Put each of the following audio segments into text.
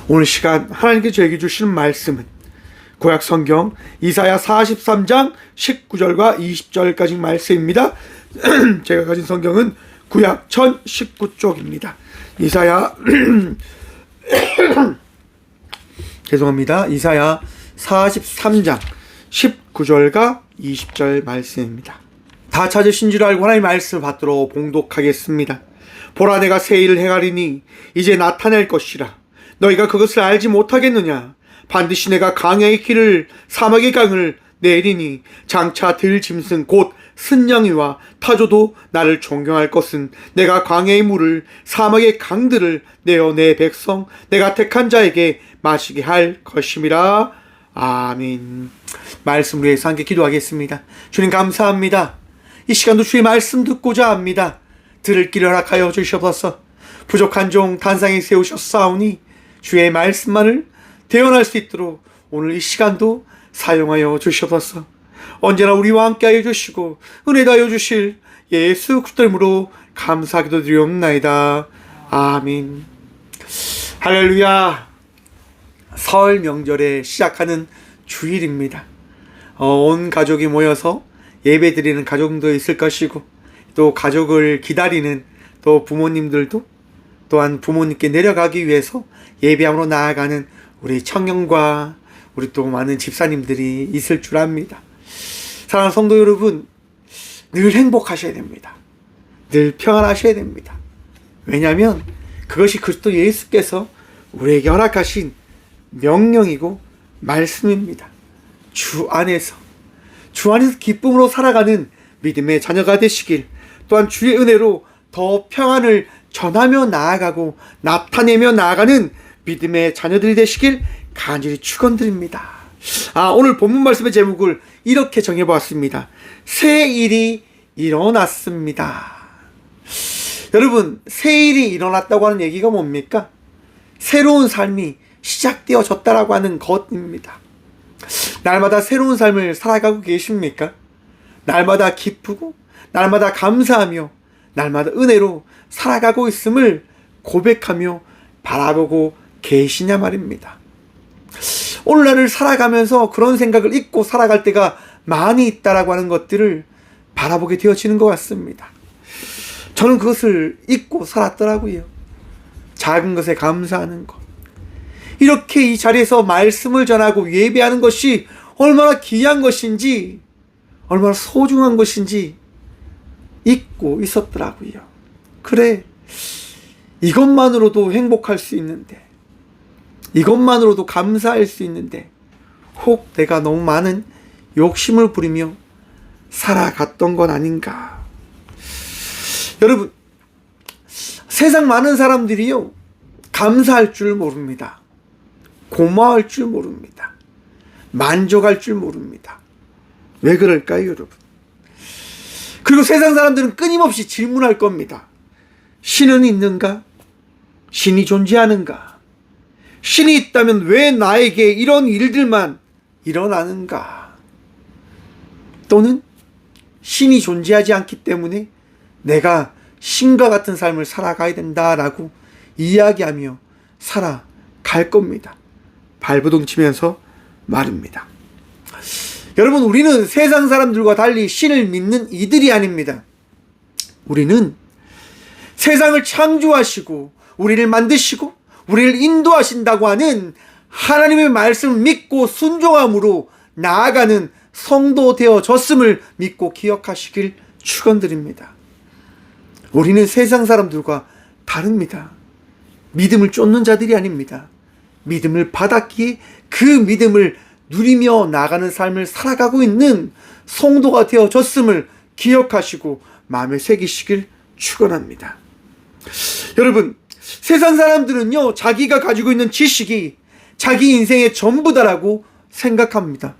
오늘 시간 하나님께 저에게 주시는 말씀은 구약 성경 이사야 43장 19절과 20절까지 말씀입니다. 제가 가진 성경은 구약 1019쪽입니다. 이사야 죄송합니다. 이사야 43장 19절과 20절 말씀입니다. 다 찾으신 줄 알고 하나님의 말씀을 받도록 봉독하겠습니다. 보라, 내가 새 일을 행하리니 이제 나타낼 것이라. 너희가 그것을 알지 못하겠느냐? 반드시 내가 강야의 길을 사막의 강을 내리니 장차 들짐승 곧 순양이와 타조도 나를 존경할 것은 내가 광야의 물을 사막의 강들을 내어 내 백성 내가 택한 자에게 마시게 할 것임이라. 아멘. 말씀을 위해서 함께 기도하겠습니다. 주님 감사합니다. 이 시간도 주의 말씀 듣고자 합니다. 들을 길을 허락하여 주시옵소서. 부족한 종 단상에 세우셨사오니 주의 말씀만을 대언할 수 있도록 오늘 이 시간도 사용하여 주시옵소서. 언제나 우리와 함께하여 주시고 은혜 다하여 주실 예수 그리스도 이름으로 감사하기도 드리옵나이다. 아멘. 할렐루야. 설 명절에 시작하는 주일입니다. 온 가족이 모여서 예배 드리는 가족도 있을 것이고 또 가족을 기다리는 또 부모님들도 또한 부모님께 내려가기 위해서 예배함으로 나아가는 우리 청년과 우리 또 많은 집사님들이 있을 줄 압니다. 사랑하는 성도 여러분, 늘 행복하셔야 됩니다. 늘 평안하셔야 됩니다. 왜냐하면 그것이 그리스도 예수께서 우리에게 허락하신 명령이고 말씀입니다. 주 안에서 기쁨으로 살아가는 믿음의 자녀가 되시길, 또한 주의 은혜로 더 평안을 전하며 나아가고 나타내며 나아가는 믿음의 자녀들이 되시길 간절히 축원드립니다. 오늘 본문 말씀의 제목을 이렇게 정해보았습니다. 새 일이 일어났습니다. 여러분, 새 일이 일어났다고 하는 얘기가 뭡니까? 새로운 삶이 시작되어졌다라고 하는 것입니다. 날마다 새로운 삶을 살아가고 계십니까? 날마다 기쁘고 날마다 감사하며 날마다 은혜로 살아가고 있음을 고백하며 바라보고 계시냐 말입니다. 오늘날을 살아가면서 그런 생각을 잊고 살아갈 때가 많이 있다라고 하는 것들을 바라보게 되어지는 것 같습니다. 저는 그것을 잊고 살았더라고요. 작은 것에 감사하는 것. 이렇게 이 자리에서 말씀을 전하고 예배하는 것이 얼마나 귀한 것인지, 얼마나 소중한 것인지 잊고 있었더라고요. 그래, 이것만으로도 행복할 수 있는데, 이것만으로도 감사할 수 있는데 혹 내가 너무 많은 욕심을 부리며 살아갔던 건 아닌가. 여러분, 세상 많은 사람들이요, 감사할 줄 모릅니다. 고마워할 줄 모릅니다. 만족할 줄 모릅니다. 왜 그럴까요, 여러분? 그리고 세상 사람들은 끊임없이 질문할 겁니다. 신은 있는가? 신이 존재하는가? 신이 있다면 왜 나에게 이런 일들만 일어나는가? 또는 신이 존재하지 않기 때문에 내가 신과 같은 삶을 살아가야 된다라고 이야기하며 살아갈 겁니다. 발버둥 치면서 말입니다. 여러분, 우리는 세상 사람들과 달리 신을 믿는 이들이 아닙니다. 우리는 세상을 창조하시고 우리를 만드시고 우리를 인도하신다고 하는 하나님의 말씀을 믿고 순종함으로 나아가는 성도 되어졌음을 믿고 기억하시길 축원드립니다. 우리는 세상 사람들과 다릅니다. 믿음을 쫓는 자들이 아닙니다. 믿음을 받았기에 그 믿음을 누리며 나가는 삶을 살아가고 있는 성도가 되어졌음을 기억하시고 마음에 새기시길 축원합니다. 여러분, 세상 사람들은요, 자기가 가지고 있는 지식이 자기 인생의 전부다라고 생각합니다.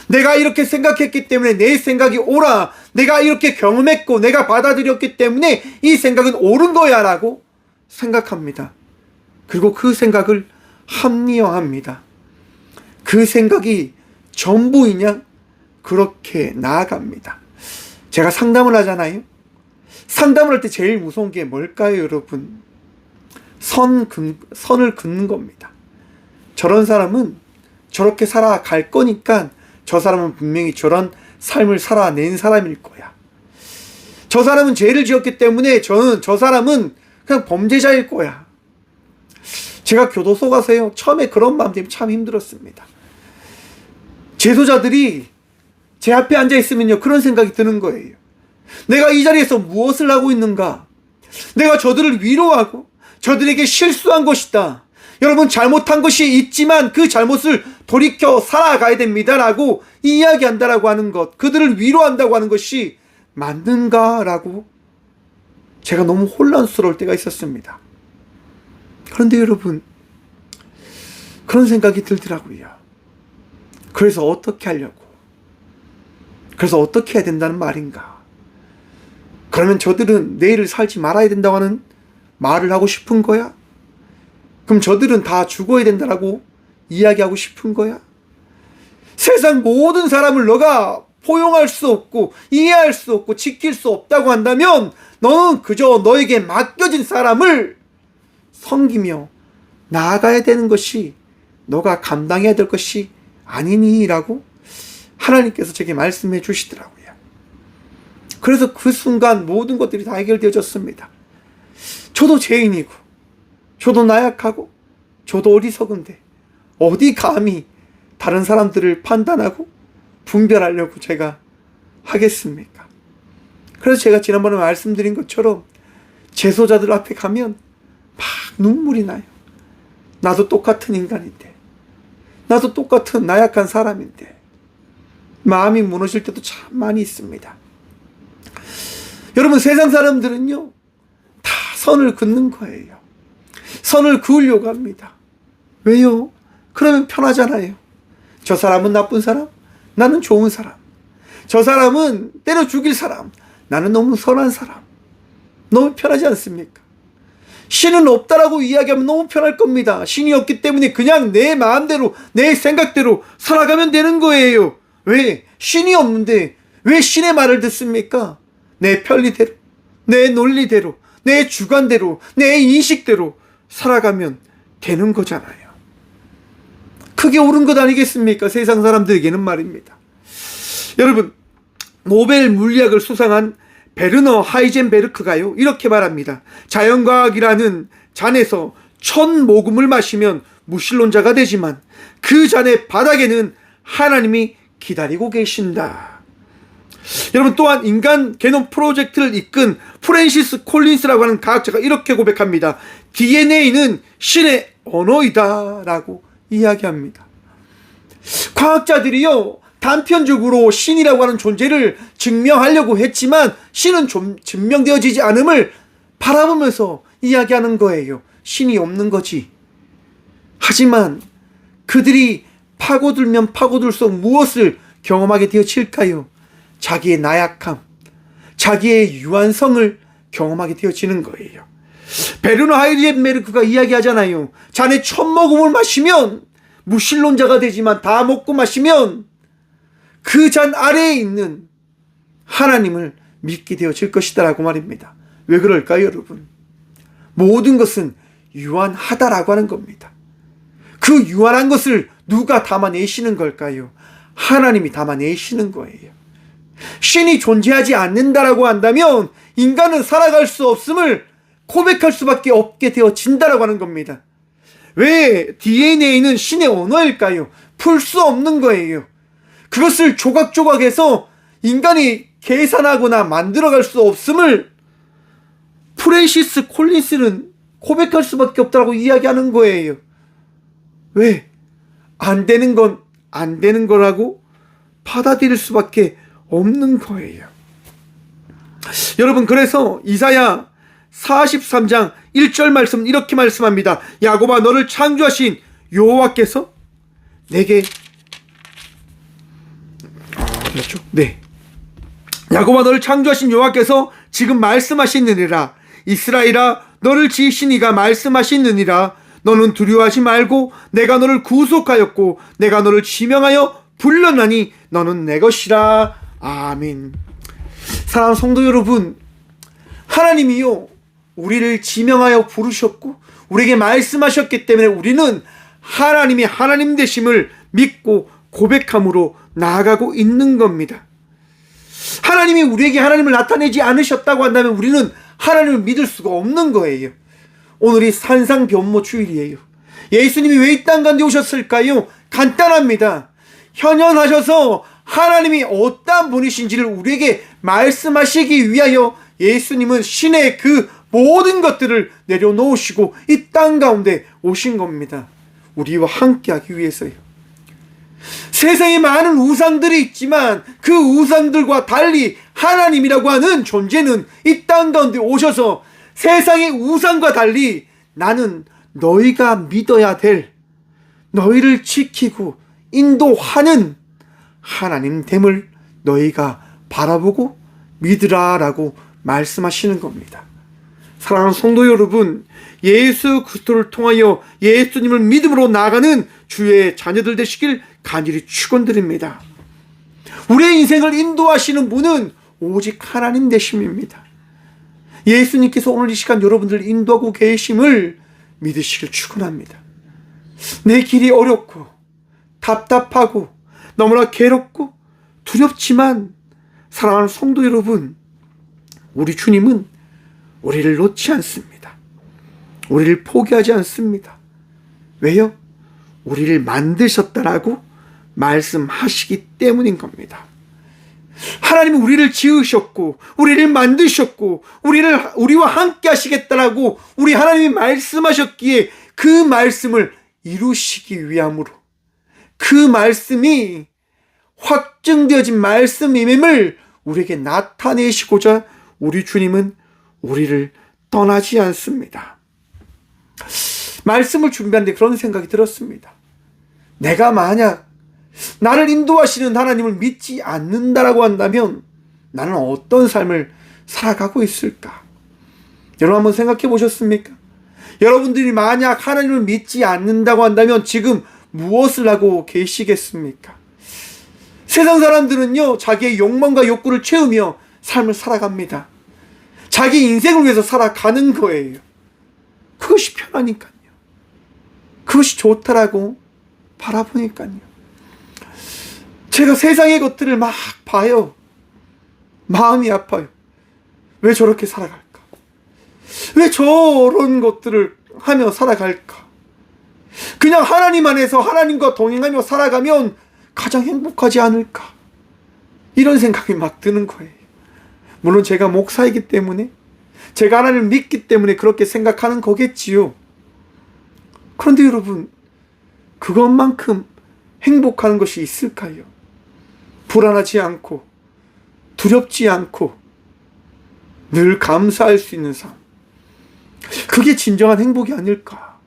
내가 이렇게 생각했기 때문에 내 생각이 옳아. 내가 이렇게 경험했고 내가 받아들였기 때문에 이 생각은 옳은 거야 라고 생각합니다. 그리고 그 생각을 합리화합니다. 그 생각이 전부이냐? 그렇게 나아갑니다. 제가 상담을 하잖아요. 상담을 할 때 제일 무서운 게 뭘까요, 여러분? 선을 긋는 겁니다. 저런 사람은 저렇게 살아갈 거니까 저 사람은 분명히 저런 삶을 살아낸 사람일 거야. 저 사람은 죄를 지었기 때문에 저 사람은 그냥 범죄자일 거야. 제가 교도소 가서요, 처음에 그런 마음 때문에 참 힘들었습니다. 재소자들이 제 앞에 앉아 있으면요, 그런 생각이 드는 거예요. 내가 이 자리에서 무엇을 하고 있는가? 내가 저들을 위로하고 저들에게 실수한 것이다, 여러분 잘못한 것이 있지만 그 잘못을 돌이켜 살아가야 됩니다라고 이야기한다라고 하는 것, 그들을 위로한다고 하는 것이 맞는가라고 제가 너무 혼란스러울 때가 있었습니다. 그런데 여러분, 그런 생각이 들더라고요. 그래서 어떻게 하려고? 그래서 어떻게 해야 된다는 말인가? 그러면 저들은 내일을 살지 말아야 된다고 하는 말을 하고 싶은 거야? 그럼 저들은 다 죽어야 된다라고 이야기하고 싶은 거야? 세상 모든 사람을 너가 포용할 수 없고 이해할 수 없고 지킬 수 없다고 한다면 너는 그저 너에게 맡겨진 사람을 섬기며 나아가야 되는 것이 너가 감당해야 될 것이 아니니라고 하나님께서 제게 말씀해 주시더라고요. 그래서 그 순간 모든 것들이 다 해결되어졌습니다. 저도 죄인이고 저도 나약하고 저도 어리석은데 어디 감히 다른 사람들을 판단하고 분별하려고 제가 하겠습니까? 그래서 제가 지난번에 말씀드린 것처럼 재소자들 앞에 가면 막 눈물이 나요. 나도 똑같은 인간인데, 나도 똑같은 나약한 사람인데 마음이 무너질 때도 참 많이 있습니다. 여러분, 세상 사람들은요 다 선을 긋는 거예요. 선을 그으려고 합니다. 왜요? 그러면 편하잖아요. 저 사람은 나쁜 사람, 나는 좋은 사람. 저 사람은 때려 죽일 사람, 나는 너무 선한 사람. 너무 편하지 않습니까? 신은 없다라고 이야기하면 너무 편할 겁니다. 신이 없기 때문에 그냥 내 마음대로 내 생각대로 살아가면 되는 거예요. 왜? 신이 없는데 왜 신의 말을 듣습니까? 내 편리대로, 내 논리대로, 내 주관대로, 내 인식대로 살아가면 되는 거잖아요. 그게 옳은 것 아니겠습니까? 세상 사람들에게는 말입니다. 여러분, 노벨 물리학을 수상한 베르너 하이젠베르크가요 이렇게 말합니다. 자연과학이라는 잔에서 1000모금을 마시면 무신론자가 되지만 그 잔의 바닥에는 하나님이 기다리고 계신다. 여러분, 또한 인간 게놈 프로젝트를 이끈 프랜시스 콜린스라고 하는 과학자가 이렇게 고백합니다. DNA는 신의 언어이다 라고 이야기합니다. 과학자들이요 단편적으로 신이라고 하는 존재를 증명하려고 했지만 신은 좀 증명되어지지 않음을 바라보면서 이야기하는 거예요. 신이 없는 거지. 하지만 그들이 파고들면 파고들수록 무엇을 경험하게 되어질까요? 자기의 나약함, 자기의 유한성을 경험하게 되어지는 거예요. 베르너 하이젠베르크가 이야기하잖아요. 잔에 1000모금을 마시면 무신론자가 되지만 다 먹고 마시면 그 잔 아래에 있는 하나님을 믿게 되어질 것이다 라고 말입니다. 왜 그럴까요, 여러분? 모든 것은 유한하다라고 하는 겁니다. 그 유한한 것을 누가 담아내시는 걸까요? 하나님이 담아내시는 거예요. 신이 존재하지 않는다라고 한다면 인간은 살아갈 수 없음을 고백할 수밖에 없게 되어진다라고 하는 겁니다. 왜 DNA는 신의 언어일까요? 풀 수 없는 거예요. 그것을 조각조각해서 인간이 계산하거나 만들어갈 수 없음을 프랜시스 콜린스는 고백할 수밖에 없다고 이야기하는 거예요. 왜? 안 되는 건 안 되는 거라고 받아들일 수밖에 없는 거예요. 여러분, 그래서 이사야 43장 1절 말씀 이렇게 말씀합니다. 야곱아, 너를 창조하신 여호와께서 내게 그렇죠? 네. 야곱아, 너를 창조하신 여호와께서 지금 말씀하시느니라. 이스라엘아, 너를 지으신 이가 말씀하시느니라. 너는 두려워하지 말고 내가 너를 구속하였고 내가 너를 지명하여 불렀나니 너는 내 것이라. 아멘. 사랑하는 성도 여러분, 하나님이요 우리를 지명하여 부르셨고 우리에게 말씀하셨기 때문에 우리는 하나님이 하나님 되심을 믿고 고백함으로 나아가고 있는 겁니다. 하나님이 우리에게 하나님을 나타내지 않으셨다고 한다면 우리는 하나님을 믿을 수가 없는 거예요. 오늘이 산상변모 주일이에요. 예수님이 왜 이 땅 가운데 오셨을까요? 간단합니다. 현현하셔서 하나님이 어떠한 분이신지를 우리에게 말씀하시기 위하여 예수님은 신의 그 모든 것들을 내려놓으시고 이 땅 가운데 오신 겁니다. 우리와 함께하기 위해서요. 세상에 많은 우상들이 있지만 그 우상들과 달리 하나님이라고 하는 존재는 이 땅 가운데 오셔서 세상의 우상과 달리 나는 너희가 믿어야 될, 너희를 지키고 인도하는 하나님됨을 너희가 바라보고 믿으라라고 말씀하시는 겁니다. 사랑하는 성도 여러분, 예수 그리스도를 통하여 예수님을 믿음으로 나아가는 주의 자녀들 되시길 간절히 축원드립니다. 우리의 인생을 인도하시는 분은 오직 하나님 되심입니다. 예수님께서 오늘 이 시간 여러분들을 인도하고 계심을 믿으시길 축원합니다. 내 길이 어렵고 답답하고 너무나 괴롭고 두렵지만 사랑하는 성도 여러분, 우리 주님은 우리를 놓지 않습니다. 우리를 포기하지 않습니다. 왜요? 우리를 만드셨다라고 말씀하시기 때문인 겁니다. 하나님은 우리를 지으셨고 우리를 만드셨고 우리와 함께 하시겠다라고 우리 하나님이 말씀하셨기에 그 말씀을 이루시기 위함으로 그 말씀이 확증되어진 말씀임을 우리에게 나타내시고자 우리 주님은 우리를 떠나지 않습니다. 말씀을 준비하는데 그런 생각이 들었습니다. 내가 만약 나를 인도하시는 하나님을 믿지 않는다라고 한다면 나는 어떤 삶을 살아가고 있을까? 여러분 한번 생각해 보셨습니까? 여러분들이 만약 하나님을 믿지 않는다고 한다면 지금 무엇을 하고 계시겠습니까? 세상 사람들은요, 자기의 욕망과 욕구를 채우며 삶을 살아갑니다. 자기 인생을 위해서 살아가는 거예요. 그것이 편하니까요. 그것이 좋다라고 바라보니까요. 제가 세상의 것들을 막 봐요. 마음이 아파요. 왜 저렇게 살아갈까? 왜 저런 것들을 하며 살아갈까? 그냥 하나님 안에서 하나님과 동행하며 살아가면 가장 행복하지 않을까? 이런 생각이 막 드는 거예요. 물론 제가 목사이기 때문에, 제가 하나님을 믿기 때문에 그렇게 생각하는 거겠지요. 그런데 여러분, 그것만큼 행복한 것이 있을까요? 불안하지 않고 두렵지 않고 늘 감사할 수 있는 삶, 그게 진정한 행복이 아닐까?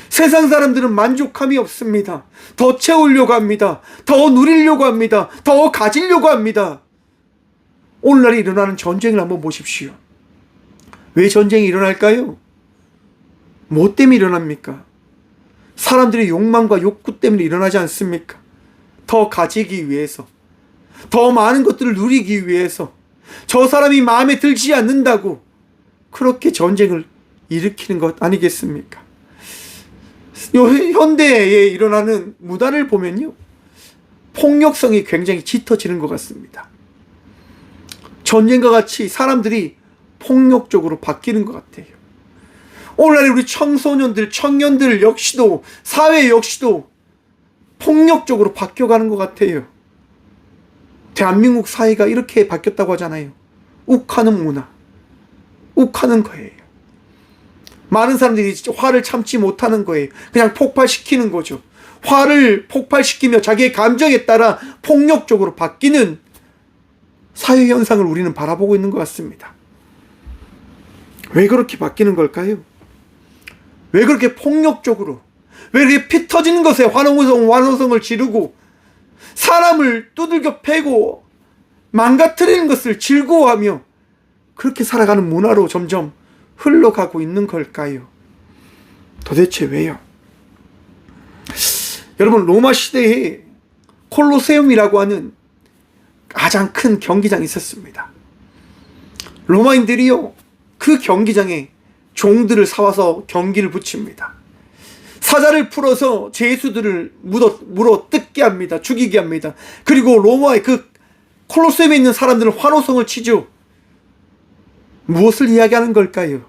세상 사람들은 만족함이 없습니다. 더 채우려고 합니다. 더 누리려고 합니다. 더 가지려고 합니다. 오늘날에 일어나는 전쟁을 한번 보십시오. 왜 전쟁이 일어날까요? 뭐 때문에 일어납니까? 사람들의 욕망과 욕구 때문에 일어나지 않습니까? 더 가지기 위해서, 더 많은 것들을 누리기 위해서, 저 사람이 마음에 들지 않는다고 그렇게 전쟁을 일으키는 것 아니겠습니까? 현대에 일어나는 문화를 보면요, 폭력성이 굉장히 짙어지는 것 같습니다. 전쟁과 같이 사람들이 폭력적으로 바뀌는 것 같아요. 오늘날 우리 청소년들, 청년들 역시도, 사회 역시도 폭력적으로 바뀌어가는 것 같아요. 대한민국 사회가 이렇게 바뀌었다고 하잖아요. 욱하는 문화, 욱하는 거예요. 많은 사람들이 화를 참지 못하는 거예요. 그냥 폭발시키는 거죠. 화를 폭발시키며 자기의 감정에 따라 폭력적으로 바뀌는 사회 현상을 우리는 바라보고 있는 것 같습니다. 왜 그렇게 바뀌는 걸까요? 왜 그렇게 폭력적으로, 왜 이렇게 피 터지는 것에 환호성을 지르고 사람을 두들겨 패고 망가뜨리는 것을 즐거워하며 그렇게 살아가는 문화로 점점 흘러가고 있는 걸까요? 도대체 왜요? 여러분, 로마 시대에 콜로세움이라고 하는 가장 큰 경기장이 있었습니다. 로마인들이요, 그 경기장에 종들을 사와서 경기를 붙입니다. 사자를 풀어서 죄수들을 물어 뜯게 합니다. 죽이게 합니다. 그리고 로마의 그 콜로세움에 있는 사람들은 환호성을 치죠. 무엇을 이야기하는 걸까요?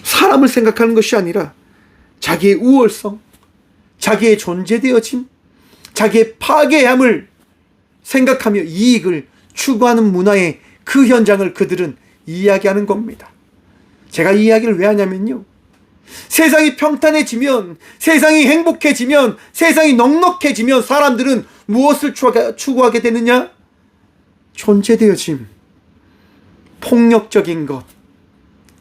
사람을 생각하는 것이 아니라 자기의 우월성, 자기의 존재되어짐, 자기의 파괴함을 생각하며 이익을 추구하는 문화의 그 현장을 그들은 이야기하는 겁니다. 제가 이 이야기를 왜 하냐면요, 세상이 평탄해지면, 세상이 행복해지면, 세상이 넉넉해지면 사람들은 무엇을 추구하게 되느냐? 존재되어짐, 폭력적인 것,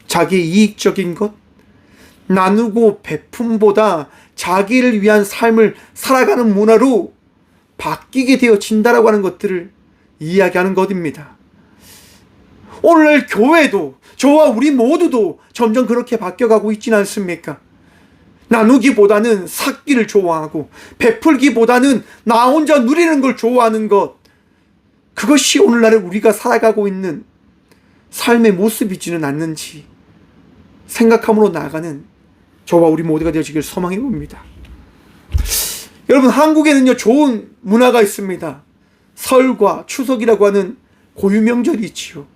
자기 이익적인 것, 나누고 베품보다 자기를 위한 삶을 살아가는 문화로 바뀌게 되어진다라고 하는 것들을 이야기하는 것입니다. 오늘날 교회도, 저와 우리 모두도 점점 그렇게 바뀌어가고 있지는 않습니까? 나누기보다는 삭기를 좋아하고 베풀기보다는 나 혼자 누리는 걸 좋아하는 것, 그것이 오늘날에 우리가 살아가고 있는 삶의 모습이지는 않는지 생각함으로 나아가는 저와 우리 모두가 되어지길 소망해 봅니다. 여러분, 한국에는요 좋은 문화가 있습니다. 설과 추석이라고 하는 고유명절이 있지요.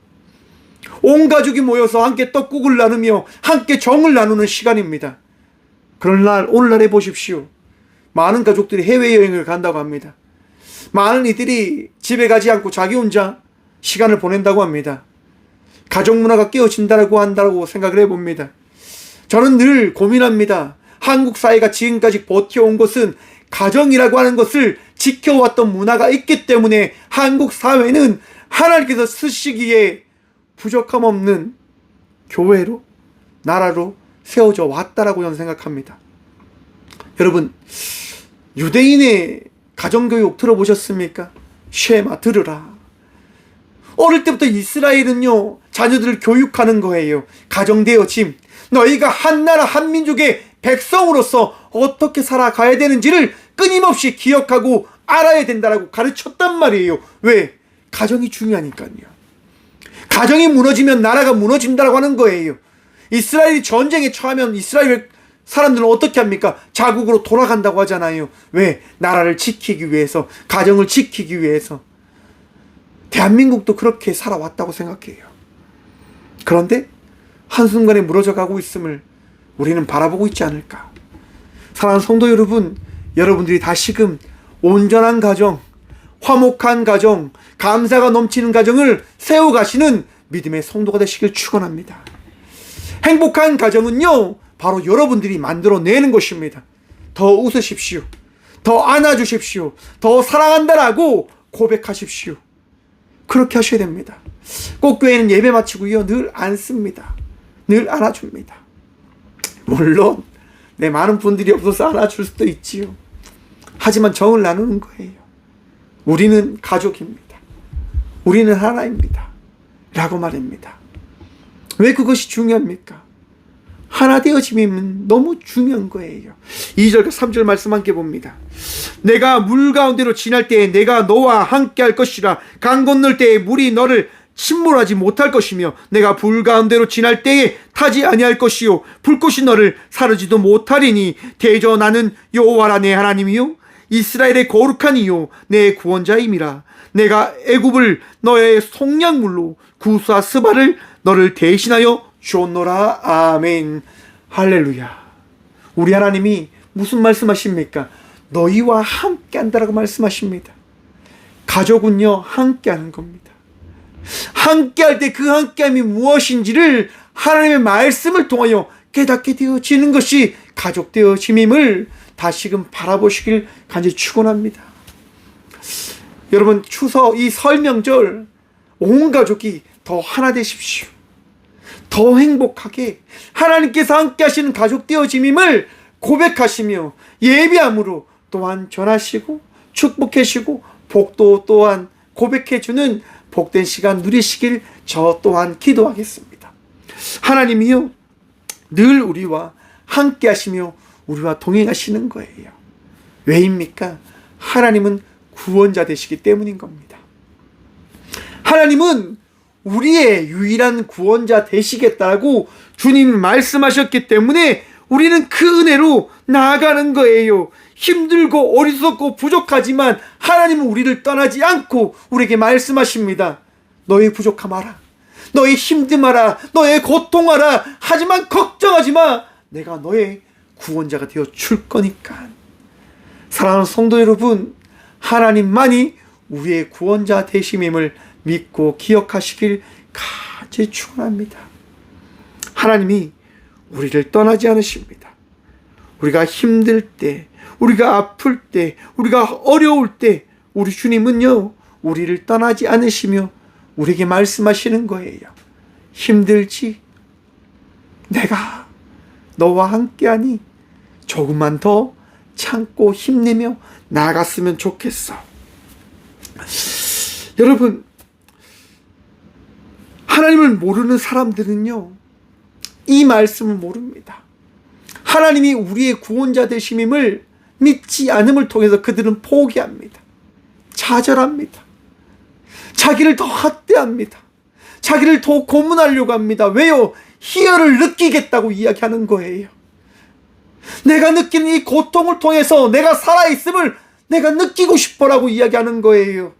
온 가족이 모여서 함께 떡국을 나누며 함께 정을 나누는 시간입니다. 그러나 오늘날에 보십시오. 많은 가족들이 해외여행을 간다고 합니다. 많은 이들이 집에 가지 않고 자기 혼자 시간을 보낸다고 합니다. 가족 문화가 깨어진다고 생각을 해봅니다. 저는 늘 고민합니다. 한국 사회가 지금까지 버텨온 것은 가정이라고 하는 것을 지켜왔던 문화가 있기 때문에 한국 사회는 하나님께서 쓰시기에 부족함 없는 교회로, 나라로 세워져 왔다라고 저는 생각합니다. 여러분, 유대인의 가정교육 들어보셨습니까? 쉐마, 들으라. 어릴 때부터 이스라엘은요 자녀들을 교육하는 거예요. 가정되어짐, 너희가 한 나라 한 민족의 백성으로서 어떻게 살아가야 되는지를 끊임없이 기억하고 알아야 된다라고 가르쳤단 말이에요. 왜? 가정이 중요하니까요. 가정이 무너지면 나라가 무너진다라고 하는 거예요. 이스라엘이 전쟁에 처하면 이스라엘 사람들은 어떻게 합니까? 자국으로 돌아간다고 하잖아요. 왜? 나라를 지키기 위해서, 가정을 지키기 위해서. 대한민국도 그렇게 살아왔다고 생각해요. 그런데 한순간에 무너져 가고 있음을 우리는 바라보고 있지 않을까. 사랑하는 성도 여러분, 여러분들이 다시금 온전한 가정, 화목한 가정, 감사가 넘치는 가정을 세워가시는 믿음의 성도가 되시길 축원합니다. 행복한 가정은요 바로 여러분들이 만들어내는 것입니다. 더 웃으십시오. 더 안아주십시오. 더 사랑한다라고 고백하십시오. 그렇게 하셔야 됩니다. 꽃교회는 예배 마치고요 늘 안습니다. 늘 안아줍니다. 물론 많은 분들이 없어서 안아줄 수도 있지요. 하지만 정을 나누는 거예요. 우리는 가족입니다. 우리는 하나입니다. 라고 말합니다. 왜 그것이 중요합니까? 하나 되어짐이면 너무 중요한 거예요. 2절과 3절 말씀 함께 봅니다. 내가 물 가운데로 지날 때에 내가 너와 함께 할 것이라. 강 건널 때에 물이 너를 침몰하지 못할 것이며 내가 불 가운데로 지날 때에 타지 아니할 것이요 불꽃이 너를 사르지도 못하리니 대저 나는 여호와라 내 하나님이요 이스라엘의 거룩한 이요 내 구원자임이라. 내가 애굽을 너의 속량물로 구스와 스바를 너를 대신하여 주었노라. 아멘. 할렐루야. 우리 하나님이 무슨 말씀하십니까? 너희와 함께 한다라고 말씀하십니다. 가족은요 함께 하는 겁니다. 함께 할 때 그 함께함이 무엇인지를 하나님의 말씀을 통하여 깨닫게 되어지는 것이 가족 되어짐임을 다시금 바라보시길 간절히 축원합니다. 여러분, 추석 이 설 명절 온 가족이 더 하나 되십시오. 더 행복하게 하나님께서 함께 하시는 가족 되어짐임을 고백하시며 예비함으로 또한 전하시고 축복하시고 복도 또한 고백해주는 복된 시간 누리시길 저 또한 기도하겠습니다. 하나님이요 늘 우리와 함께 하시며 우리와 동행하시는 거예요. 왜입니까? 하나님은 구원자 되시기 때문인 겁니다. 하나님은 우리의 유일한 구원자 되시겠다고 주님이 말씀하셨기 때문에 우리는 그 은혜로 나아가는 거예요. 힘들고 어리석고 부족하지만 하나님은 우리를 떠나지 않고 우리에게 말씀하십니다. 너의 부족함 알아. 너의 힘듦 알아. 너의 고통 알아. 하지만 걱정하지 마. 내가 너의 구원자가 되어 줄 거니까. 사랑하는 성도 여러분, 하나님만이 우리의 구원자 되심임을 믿고 기억하시길 간절히 축원합니다. 하나님이 우리를 떠나지 않으십니다. 우리가 힘들 때, 우리가 아플 때, 우리가 어려울 때 우리 주님은요, 우리를 떠나지 않으시며 우리에게 말씀하시는 거예요. 힘들지? 내가 너와 함께하니 조금만 더 참고 힘내며 나아갔으면 좋겠어. 여러분, 하나님을 모르는 사람들은요, 이 말씀을 모릅니다. 하나님이 우리의 구원자 되심임을 믿지 않음을 통해서 그들은 포기합니다. 좌절합니다. 자기를 더 학대합니다. 자기를 더 고문하려고 합니다. 왜요? 희열을 느끼겠다고 이야기하는 거예요. 내가 느끼는 이 고통을 통해서 내가 살아있음을 내가 느끼고 싶어라고 이야기하는 거예요.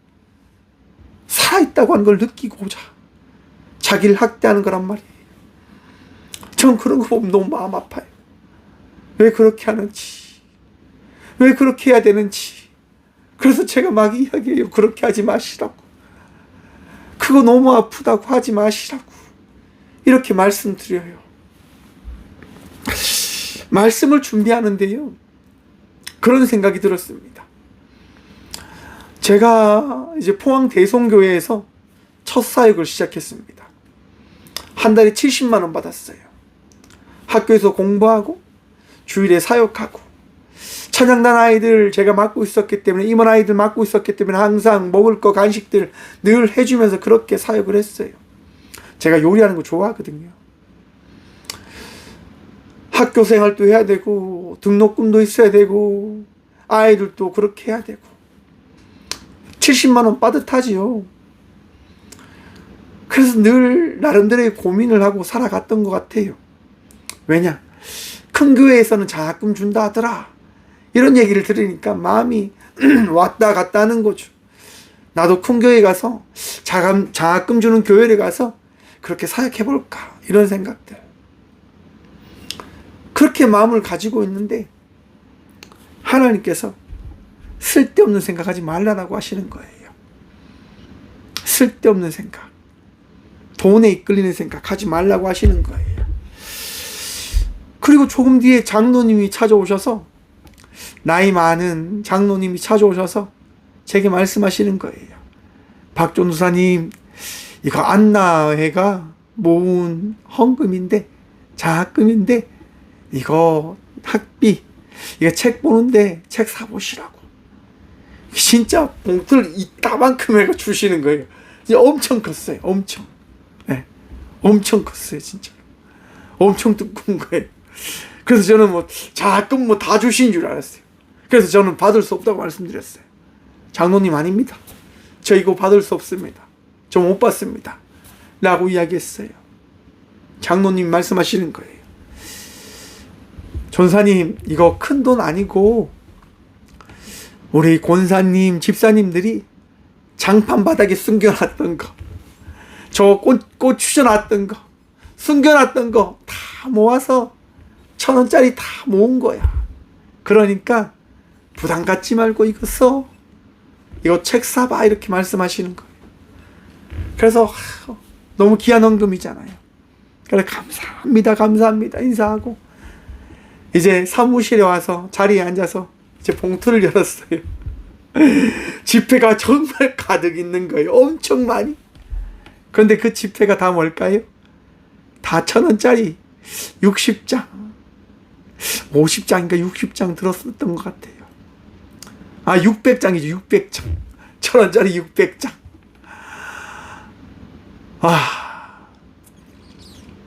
살아있다고 하는 걸 느끼고자 자기를 학대하는 거란 말이에요. 전 그런 거 보면 너무 마음 아파요. 왜 그렇게 하는지, 왜 그렇게 해야 되는지. 그래서 제가 막 이야기해요. 그렇게 하지 마시라고. 그거 너무 아프다고 하지 마시라고. 이렇게 말씀드려요. 말씀을 준비하는데요, 그런 생각이 들었습니다. 제가 이제 포항 대성교회에서 첫 사역을 시작했습니다. 한 달에 70만 원 받았어요. 학교에서 공부하고 주일에 사역하고 찬양단 아이들 제가 맡고 있었기 때문에, 임원 아이들 맡고 있었기 때문에 항상 먹을 거 간식들 늘 해주면서 그렇게 사역을 했어요. 제가 요리하는 거 좋아하거든요. 학교 생활도 해야 되고 등록금도 있어야 되고 아이들도 그렇게 해야 되고 70만 원 빠듯하지요. 그래서 늘 나름대로의 고민을 하고 살아갔던 것 같아요. 왜냐? 큰 교회에서는 장학금 준다 하더라. 이런 얘기를 들으니까 마음이 왔다 갔다 하는 거죠. 나도 큰 교회 가서 장학금 주는 교회를 가서 그렇게 사역해볼까, 이런 생각들. 그렇게 마음을 가지고 있는데 하나님께서 쓸데없는 생각하지 말라고 하시는 거예요. 쓸데없는 생각, 돈에 이끌리는 생각 하지 말라고 하시는 거예요. 그리고 조금 뒤에 장로님이 찾아오셔서, 나이 많은 장로님이 찾아오셔서 제게 말씀하시는 거예요. 박전도사님, 이거 안나회가 모은 헌금인데, 장학금인데 이거 학비, 이거 책 보는데 책 사보시라고. 진짜 봉투를 이따만큼 해가 주시는 거예요. 엄청 컸어요. 엄청. 네, 엄청 컸어요. 진짜 엄청 두꺼운 거예요. 그래서 저는 뭐 장학금 뭐 다 주신 줄 알았어요. 그래서 저는 받을 수 없다고 말씀드렸어요. 장로님 아닙니다. 저 이거 받을 수 없습니다. 저 못 받습니다. 라고 이야기했어요. 장로님 말씀하시는 거예요. 전사님, 이거 큰 돈 아니고 우리 권사님, 집사님들이 장판 바닥에 숨겨놨던 거, 저 꽃 추셔놨던 거, 숨겨놨던 거 다 모아서 1,000원짜리 다 모은 거야. 그러니까 부담 갖지 말고 이거 써. 이거 책 사봐. 이렇게 말씀하시는 거예요. 그래서 너무 귀한 헌금이잖아요. 그래서 감사합니다. 감사합니다. 인사하고 이제 사무실에 와서 자리에 앉아서 이제 봉투를 열었어요. 지폐가 정말 가득 있는 거예요. 엄청 많이. 그런데 그 지폐가 다 뭘까요? 다 1,000원짜리 60장, 50장인가 60장 들었었던 것 같아요. 600장이죠. 600장. 1,000원짜리 600장.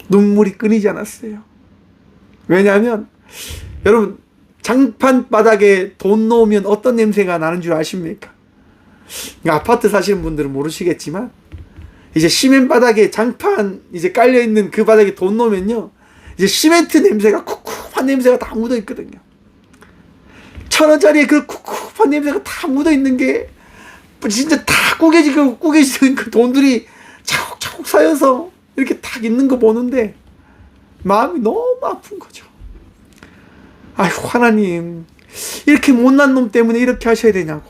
눈물이 끊이지 않았어요. 왜냐하면 여러분, 장판 바닥에 돈 놓으면 어떤 냄새가 나는 줄 아십니까? 아파트 사시는 분들은 모르시겠지만, 이제 시멘 바닥에 장판 이제 깔려 있는 그 바닥에 돈 놓으면요, 이제 시멘트 냄새가 쿡쿡 꿉꿉한 냄새가 다 묻어 있거든요. 1,000원짜리에 그 꿉꿉한 냄새가 다 묻어 있는 게 진짜 다 꾸겨지는 그 돈들이 차곡차곡 쌓여서 이렇게 딱 있는 거 보는데 마음이 너무 아픈 거죠. 아휴, 하나님, 이렇게 못난 놈 때문에 이렇게 하셔야 되냐고.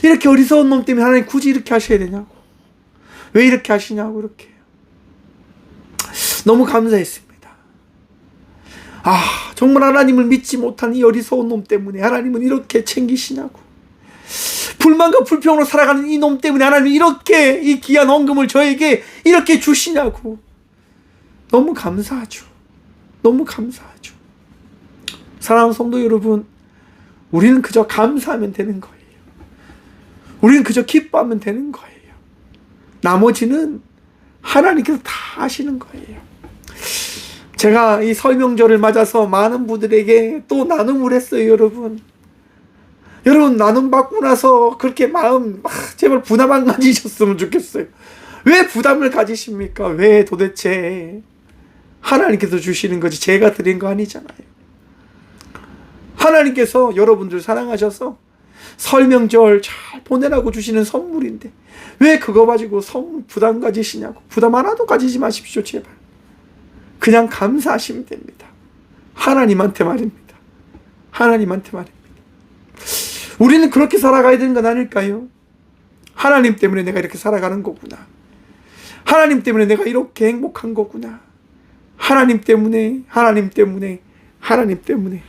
이렇게 어리석은 놈 때문에 하나님 굳이 이렇게 하셔야 되냐고. 왜 이렇게 하시냐고. 이렇게 너무 감사했습니다. 정말 하나님을 믿지 못한 이 어리석은 놈 때문에 하나님은 이렇게 챙기시냐고. 불만과 불평으로 살아가는 이 놈 때문에 하나님은 이렇게 이 귀한 헌금을 저에게 이렇게 주시냐고. 너무 감사하죠. 너무 감사하죠. 사랑하는 성도 여러분, 우리는 그저 감사하면 되는 거예요. 우리는 그저 기뻐하면 되는 거예요. 나머지는 하나님께서 다 하시는 거예요. 제가 이 설명절을 맞아서 많은 분들에게 또 나눔을 했어요, 여러분. 여러분, 나눔 받고 나서 그렇게 마음 제발 부담 안 가지셨으면 좋겠어요. 왜 부담을 가지십니까? 왜 도대체? 하나님께서 주시는 거지 제가 드린 거 아니잖아요. 하나님께서 여러분들 사랑하셔서 설명절 잘 보내라고 주시는 선물인데 왜 그거 가지고 부담 가지시냐고. 부담 하나도 가지지 마십시오, 제발. 그냥 감사하시면 됩니다. 하나님한테 말입니다. 하나님한테 말입니다. 우리는 그렇게 살아가야 되는 건 아닐까요? 하나님 때문에 내가 이렇게 살아가는 거구나. 하나님 때문에 내가 이렇게 행복한 거구나. 하나님 때문에, 하나님 때문에, 하나님 때문에.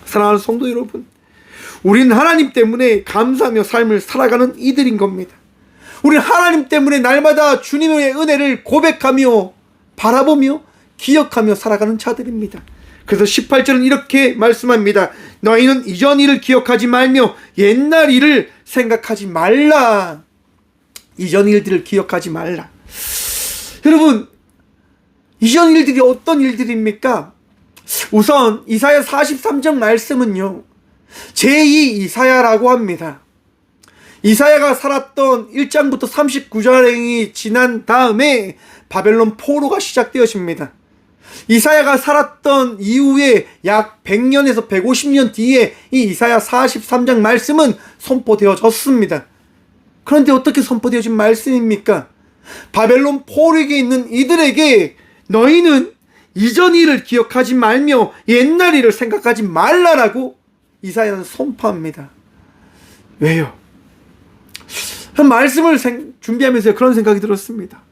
사랑하는 성도 여러분, 우리는 하나님 때문에 감사하며 삶을 살아가는 이들인 겁니다. 우리는 하나님 때문에 날마다 주님의 은혜를 고백하며 바라보며 기억하며 살아가는 자들입니다. 그래서 18절은 이렇게 말씀합니다. 너희는 이전 일을 기억하지 말며 옛날 일을 생각하지 말라. 이전 일들을 기억하지 말라. 여러분, 이전 일들이 어떤 일들입니까? 우선 이사야 43장 말씀은요, 제2 이사야라고 합니다. 이사야가 살았던 1장부터 39장이 지난 다음에 바벨론 포로가 시작되었습니다. 이사야가 살았던 이후에 약 100년에서 150년 뒤에 이 이사야 43장 말씀은 선포되어졌습니다. 그런데 어떻게 선포되어진 말씀입니까? 바벨론 포로에게 있는 이들에게 너희는 이전 일을 기억하지 말며 옛날 일을 생각하지 말라라고 이사야는 선포합니다. 왜요? 말씀을 준비하면서 그런 생각이 들었습니다.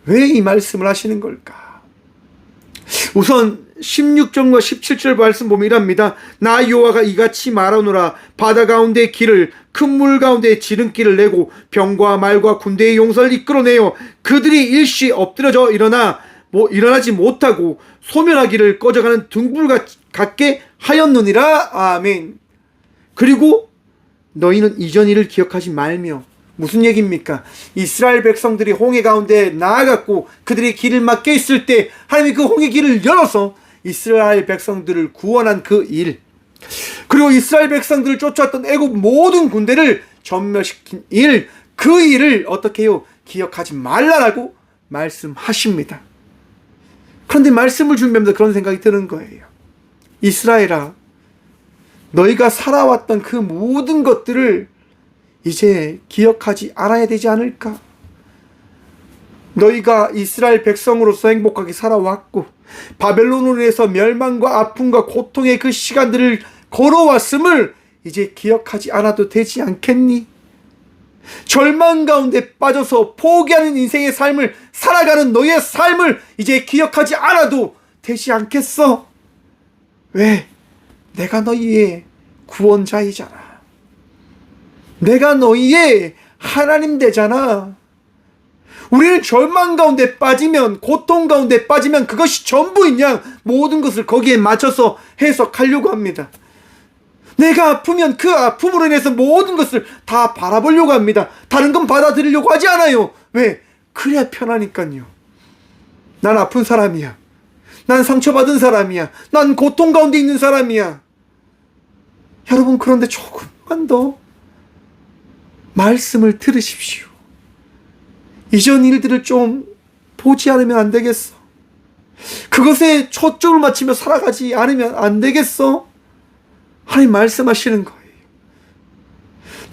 왜 이 말씀을 하시는 걸까? 우선 16절과 17절 말씀 보면 이랍니다. 나 여호와가 이같이 말하노라. 바다 가운데 길을, 큰 물 가운데 지름길을 내고 병과 말과 군대의 용사를 이끌어내어 그들이 일시 엎드려져 일어나지 못하고 소멸하기를 꺼져가는 등불 같게 하였느니라. 아멘. 그리고 너희는 이전 일을 기억하지 말며. 무슨 얘기입니까? 이스라엘 백성들이 홍해 가운데 나아갔고 그들이 길을 막혀 있을 때 하나님이 그 홍해 길을 열어서 이스라엘 백성들을 구원한 그 일, 그리고 이스라엘 백성들을 쫓아왔던 애국 모든 군대를 전멸시킨 일, 그 일을 어떻게 해요? 기억하지 말라라고 말씀하십니다. 그런데 말씀을 준비하면서 그런 생각이 드는 거예요. 이스라엘아, 너희가 살아왔던 그 모든 것들을 이제 기억하지 않아야 되지 않을까? 너희가 이스라엘 백성으로서 행복하게 살아왔고 바벨론으로 인해서 멸망과 아픔과 고통의 그 시간들을 걸어왔음을 이제 기억하지 않아도 되지 않겠니? 절망 가운데 빠져서 포기하는 인생의 삶을 살아가는 너의 삶을 이제 기억하지 않아도 되지 않겠어? 왜? 내가 너희의 구원자이잖아. 내가 너희의 하나님 되잖아. 우리는 절망 가운데 빠지면, 고통 가운데 빠지면 그것이 전부인 양 모든 것을 거기에 맞춰서 해석하려고 합니다. 내가 아프면 그 아픔으로 인해서 모든 것을 다 바라보려고 합니다. 다른 건 받아들이려고 하지 않아요. 왜? 그래야 편하니까요. 난 아픈 사람이야. 난 상처받은 사람이야. 난 고통 가운데 있는 사람이야. 여러분, 그런데 조금만 더 말씀을 들으십시오. 이전 일들을 좀 보지 않으면 안 되겠어. 그것에 초점을 맞추며 살아가지 않으면 안 되겠어? 하나님 말씀하시는 거예요.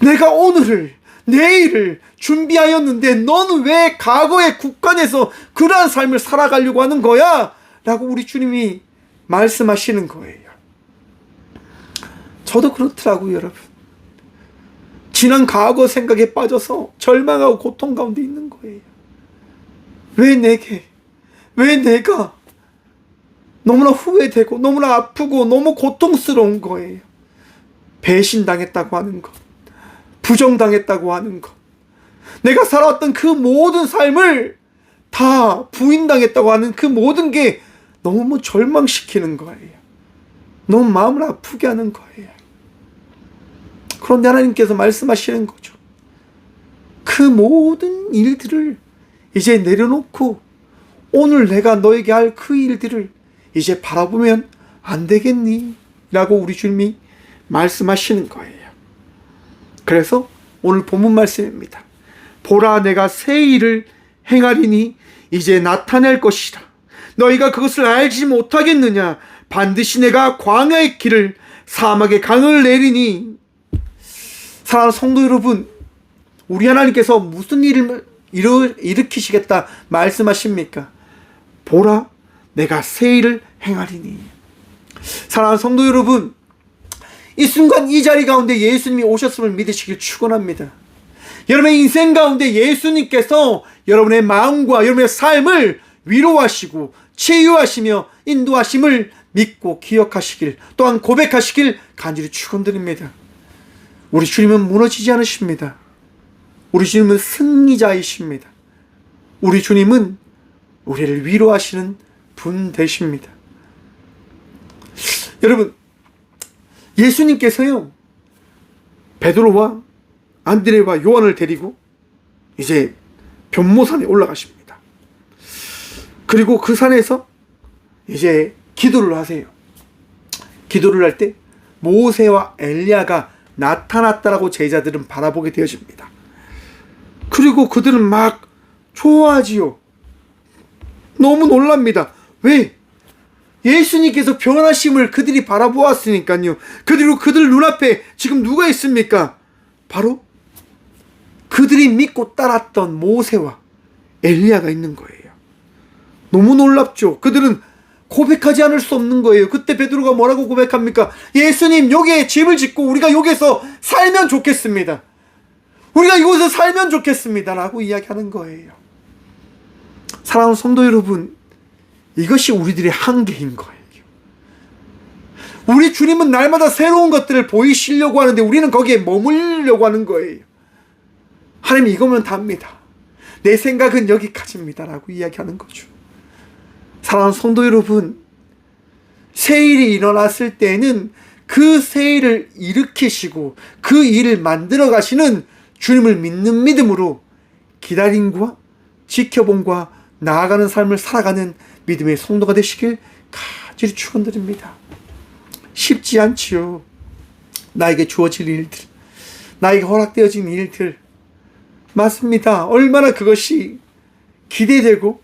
내가 오늘을, 내일을 준비하였는데 너는 왜 과거에 국간에서 그러한 삶을 살아가려고 하는 거야? 라고 우리 주님이 말씀하시는 거예요. 저도 그렇더라고요, 여러분. 지난 과거 생각에 빠져서 절망하고 고통 가운데 있는 거예요. 왜 내게, 왜 내가 너무나 후회되고 너무나 아프고 너무 고통스러운 거예요. 배신당했다고 하는 것, 부정당했다고 하는 것, 내가 살아왔던 그 모든 삶을 다 부인당했다고 하는 그 모든 게 너무 절망시키는 거예요. 너무 마음을 아프게 하는 거예요. 그런데 하나님께서 말씀하시는 거죠. 그 모든 일들을 이제 내려놓고 오늘 내가 너에게 할 그 일들을 이제 바라보면 안 되겠니? 라고 우리 주님이 말씀하시는 거예요. 그래서 오늘 본문 말씀입니다. 보라, 내가 새 일을 행하리니 이제 나타낼 것이라. 너희가 그것을 알지 못하겠느냐? 반드시 내가 광야의 길을, 사막의 강을 내리니. 사랑하는 성도 여러분, 우리 하나님께서 무슨 일을 일으키시겠다 말씀하십니까? 보라, 내가 새 일을 행하리니. 사랑하는 성도 여러분, 이 순간 이 자리 가운데 예수님이 오셨음을 믿으시길 축원합니다. 여러분의 인생 가운데 예수님께서 여러분의 마음과 여러분의 삶을 위로하시고 치유하시며 인도하심을 믿고 기억하시길, 또한 고백하시길 간절히 축원드립니다. 우리 주님은 무너지지 않으십니다. 우리 주님은 승리자이십니다. 우리 주님은 우리를 위로하시는 분 되십니다. 여러분, 예수님께서요, 베드로와 안드레와 요한을 데리고 이제 변모산에 올라가십니다. 그리고 그 산에서 이제 기도를 하세요. 기도를 할 때 모세와 엘리야가 나타났다라고 제자들은 바라보게 되어집니다. 그리고 그들은 막 좋아하지요. 너무 놀랍니다. 왜? 예수님께서 변하심을 그들이 바라보았으니까요. 그리고 그들 눈앞에 지금 누가 있습니까? 바로 그들이 믿고 따랐던 모세와 엘리야가 있는 거예요. 너무 놀랍죠. 그들은 고백하지 않을 수 없는 거예요. 그때 베드로가 뭐라고 고백합니까? 예수님, 여기에 집을 짓고 우리가 여기서 살면 좋겠습니다. 우리가 이곳에서 살면 좋겠습니다. 라고 이야기하는 거예요. 사랑하는 성도 여러분, 이것이 우리들의 한계인 거예요. 우리 주님은 날마다 새로운 것들을 보이시려고 하는데 우리는 거기에 머물려고 하는 거예요. 하나님, 이거면 답니다. 내 생각은 여기까지입니다. 라고 이야기하는 거죠. 사랑하는 성도 여러분, 새 일이 일어났을 때는 그 새 일을 일으키시고 그 일을 만들어 가시는 주님을 믿는 믿음으로 기다림과 지켜봄과 나아가는 삶을 살아가는 믿음의 성도가 되시길 간절히 축원드립니다. 쉽지 않지요. 나에게 주어질 일들, 나에게 허락되어진 일들, 맞습니다. 얼마나 그것이 기대되고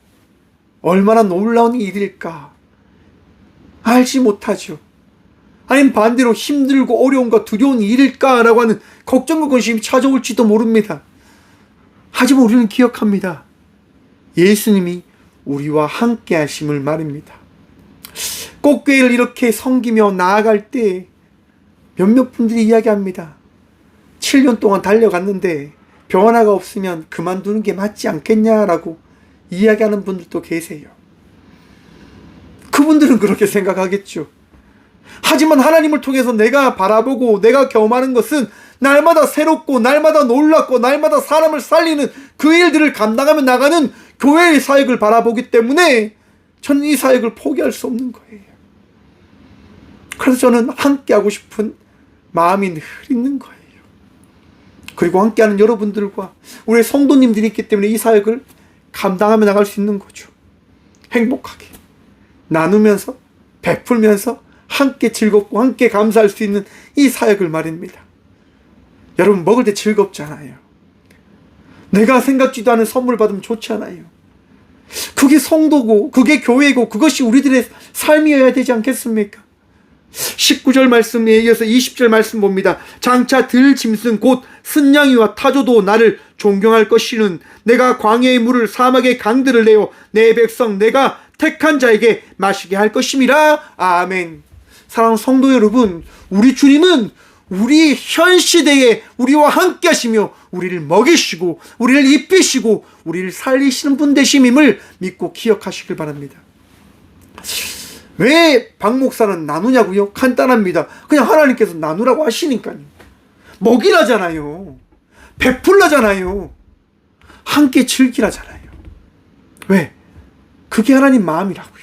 얼마나 놀라운 일일까 알지 못하죠. 아니면 반대로 힘들고 어려움과 두려운 일일까라고 하는 걱정과 근심이 찾아올지도 모릅니다. 하지만 우리는 기억합니다. 예수님이 우리와 함께 하심을 말입니다. 꽃교회를 이렇게 섬기며 나아갈 때 몇몇 분들이 이야기합니다. 7년 동안 달려갔는데 변화가 없으면 그만두는 게 맞지 않겠냐라고 이야기하는 분들도 계세요. 그분들은 그렇게 생각하겠죠. 하지만 하나님을 통해서 내가 바라보고 내가 경험하는 것은 날마다 새롭고 날마다 놀랍고 날마다 사람을 살리는 그 일들을 감당하며 나가는 교회의 사역을 바라보기 때문에 저는 이 사역을 포기할 수 없는 거예요. 그래서 저는 함께하고 싶은 마음이 늘 있는 거예요. 그리고 함께하는 여러분들과 우리 성도님들이 있기 때문에 이 사역을 감당하며 나갈 수 있는 거죠. 행복하게 나누면서 베풀면서 함께 즐겁고 함께 감사할 수 있는 이 사역을 말입니다. 여러분, 먹을 때 즐겁잖아요. 내가 생각지도 않은 선물 받으면 좋지 않아요. 그게 성도고 그게 교회고 그것이 우리들의 삶이어야 되지 않겠습니까? 19절 말씀에 이어서 20절 말씀 봅니다. 장차 들 짐승 곧 순양이와 타조도 나를 존경할 것이는 내가 광야의 물을 사막의 강들을 내어 내 백성 내가 택한 자에게 마시게 할 것임이라. 아멘. 사랑하는 성도 여러분, 우리 주님은 우리 현 시대에 우리와 함께 하시며 우리를 먹이시고 우리를 입히시고 우리를 살리시는 분 되심임을 믿고 기억하시길 바랍니다. 왜 박 목사는 나누냐고요? 간단합니다. 그냥 하나님께서 나누라고 하시니까요. 먹이라잖아요. 베풀라잖아요. 함께 즐기라잖아요. 왜? 그게 하나님 마음이라고요.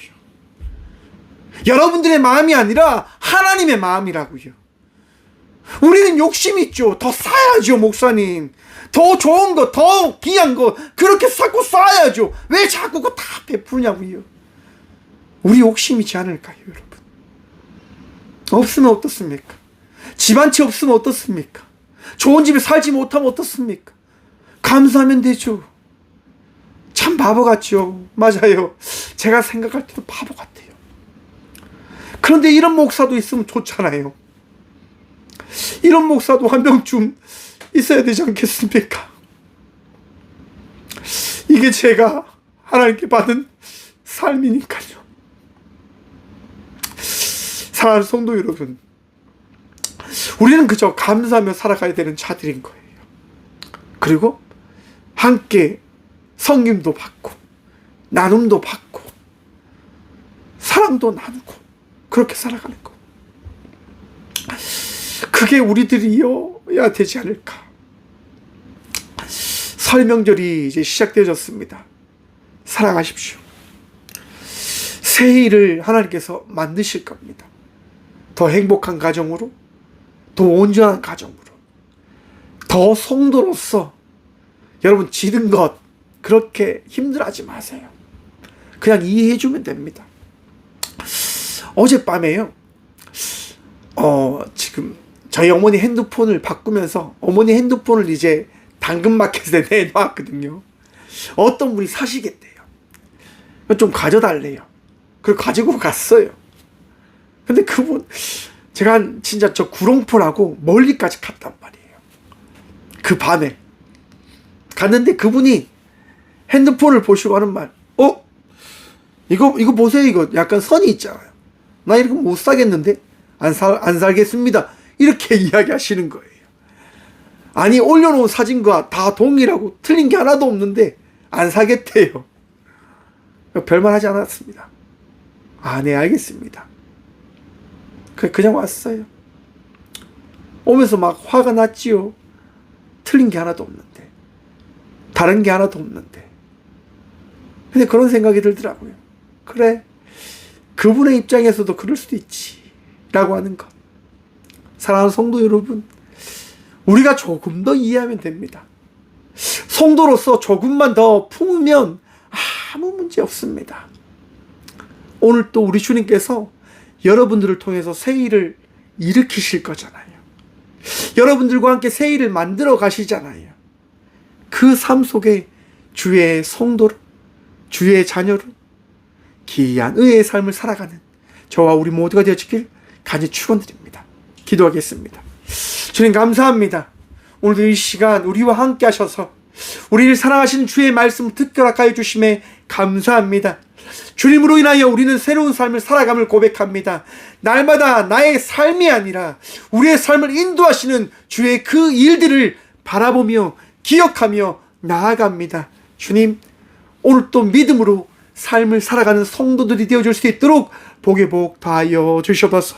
여러분들의 마음이 아니라 하나님의 마음이라고요. 우리는 욕심이 있죠. 더 쌓아야죠, 목사님. 더 좋은 거, 더 귀한 거 그렇게 자꾸 쌓아야죠. 왜 자꾸 그거 다 베푸냐고요. 우리 욕심이지 않을까요, 여러분? 없으면 어떻습니까? 집 한 채 없으면 어떻습니까? 좋은 집에 살지 못하면 어떻습니까? 감사하면 되죠. 참 바보 같죠. 맞아요. 제가 생각할 때도 바보 같아요. 그런데 이런 목사도 있으면 좋잖아요. 이런 목사도 한 명쯤 있어야 되지 않겠습니까? 이게 제가 하나님께 받은 삶이니까요. 사랑하는 성도 여러분, 우리는 그저 감사하며 살아가야 되는 자들인 거예요. 그리고 함께 섬김도 받고 나눔도 받고 사랑도 나누고 그렇게 살아가는 거. 그게 우리들이어야 되지 않을까. 설 명절이 이제 시작되어졌습니다. 사랑하십시오. 새해를 하나님께서 만드실 겁니다. 더 행복한 가정으로, 더 온전한 가정으로, 더 성도로서 여러분 지는 것 그렇게 힘들어하지 마세요. 그냥 이해해주면 됩니다. 어젯밤에요. 지금 저희 어머니 핸드폰을 바꾸면서 어머니 핸드폰을 이제 당근마켓에 내놓았거든요. 어떤 분이 사시겠대요. 좀 가져달래요. 그걸 가지고 갔어요. 근데 그분 제가 진짜 저 구롱포라고 멀리까지 갔단 말이에요. 그 밤에 갔는데 그분이 핸드폰을 보시고 하는 말, 이거 보세요. 이거 약간 선이 있잖아요. 나 이거 못 사겠는데 안 살겠습니다. 이렇게 이야기하시는 거예요. 아니 올려놓은 사진과 다 동일하고 틀린 게 하나도 없는데 안 사겠대요. 별말 하지 않았습니다. 네 알겠습니다. 그냥 왔어요. 오면서 막 화가 났지요. 틀린 게 하나도 없는데 다른 게 하나도 없는데. 근데 그런 생각이 들더라고요. 그래, 그분의 입장에서도 그럴 수도 있지 라고 하는 것. 사랑하는 성도 여러분, 우리가 조금 더 이해하면 됩니다. 성도로서 조금만 더 품으면 아무 문제 없습니다. 오늘 또 우리 주님께서 여러분들을 통해서 새일을 일으키실 거잖아요. 여러분들과 함께 새일을 만들어 가시잖아요. 그 삶 속에 주의 성도로, 주의 자녀로 귀한 의의 삶을 살아가는 저와 우리 모두가 되어지길 간절히 축원드립니다. 기도하겠습니다. 주님 감사합니다. 오늘도 이 시간 우리와 함께 하셔서 우리를 사랑하시는 주의 말씀 듣게 하여 주심에 감사합니다. 주님으로 인하여 우리는 새로운 삶을 살아감을 고백합니다. 날마다 나의 삶이 아니라 우리의 삶을 인도하시는 주의 그 일들을 바라보며 기억하며 나아갑니다. 주님, 오늘 또 믿음으로 삶을 살아가는 성도들이 되어줄 수 있도록 복의 복 더하여 주셔서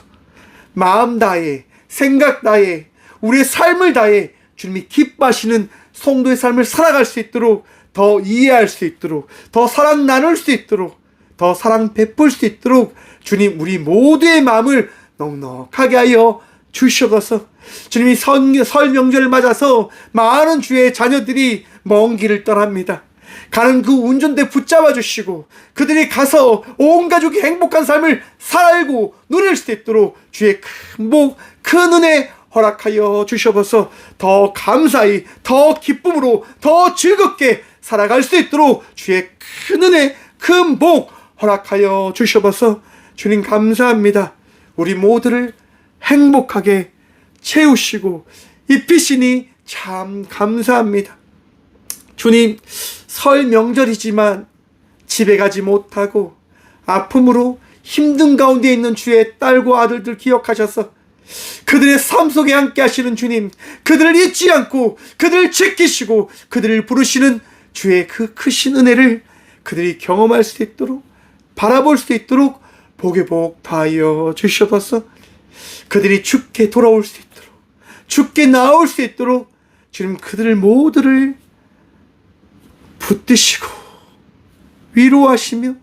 마음 다해, 생각 다해, 우리의 삶을 다해 주님이 기뻐하시는 성도의 삶을 살아갈 수 있도록, 더 이해할 수 있도록, 더 사랑 나눌 수 있도록, 더 사랑 베풀 수 있도록 주님 우리 모두의 마음을 넉넉하게 하여 주셔서 주님이 설 명절을 맞아서 많은 주의 자녀들이 먼 길을 떠납니다. 가는 그 운전대 붙잡아 주시고 그들이 가서 온 가족이 행복한 삶을 살고 누릴 수 있도록 주의 큰 복, 큰 은혜 허락하여 주셔서 더 감사히, 더 기쁨으로, 더 즐겁게 살아갈 수 있도록 주의 큰 은혜, 큰 복 허락하여 주셔서 주님 감사합니다. 우리 모두를 행복하게 채우시고 입히시니 참 감사합니다. 주님, 설 명절이지만 집에 가지 못하고 아픔으로 힘든 가운데 있는 주의 딸과 아들들 기억하셔서 그들의 삶 속에 함께 하시는 주님, 그들을 잊지 않고 그들을 지키시고 그들을 부르시는 주의 그 크신 은혜를 그들이 경험할 수 있도록, 바라볼 수 있도록 복의 복 다하여 주셔서 그들이 주께 돌아올 수 있도록, 주께 나올 수 있도록 주님 그들을 모두를 붙드시고 위로하시며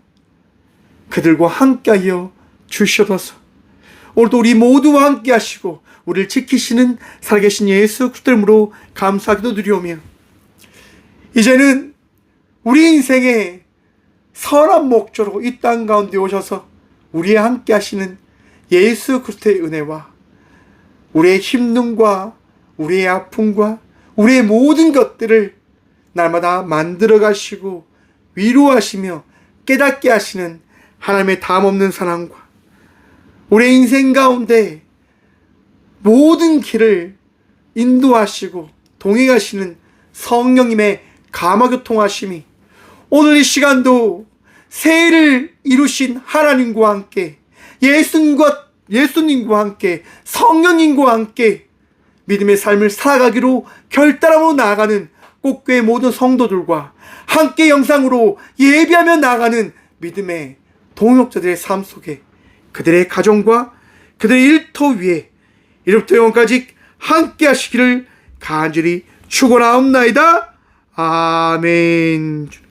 그들과 함께하여 주셔서 오늘도 우리 모두와 함께 하시고 우리를 지키시는 살아계신 예수 그리스도 이름으로 감사기도 드리오며, 이제는 우리 인생의 선한 목적으로 이 땅 가운데 오셔서 우리와 함께 하시는 예수 그리스도의 은혜와 우리의 힘듦과 우리의 아픔과 우리의 모든 것들을 날마다 만들어 가시고 위로하시며 깨닫게 하시는 하나님의 담없는 사랑과 우리의 인생 가운데 모든 길을 인도하시고 동행하시는 성령님의 감화교통하심이 오늘 이 시간도 새해를 이루신 하나님과 함께 예수님과 함께 성령님과 함께 믿음의 삶을 살아가기로 결단하고 나아가는 꽃교회 모든 성도들과 함께 영상으로 예배하며 나아가는 믿음의 동역자들의 삶 속에 그들의 가정과 그들의 일터 위에 이로부터 영원까지 함께 하시기를 간절히 축원하옵나이다. 아멘.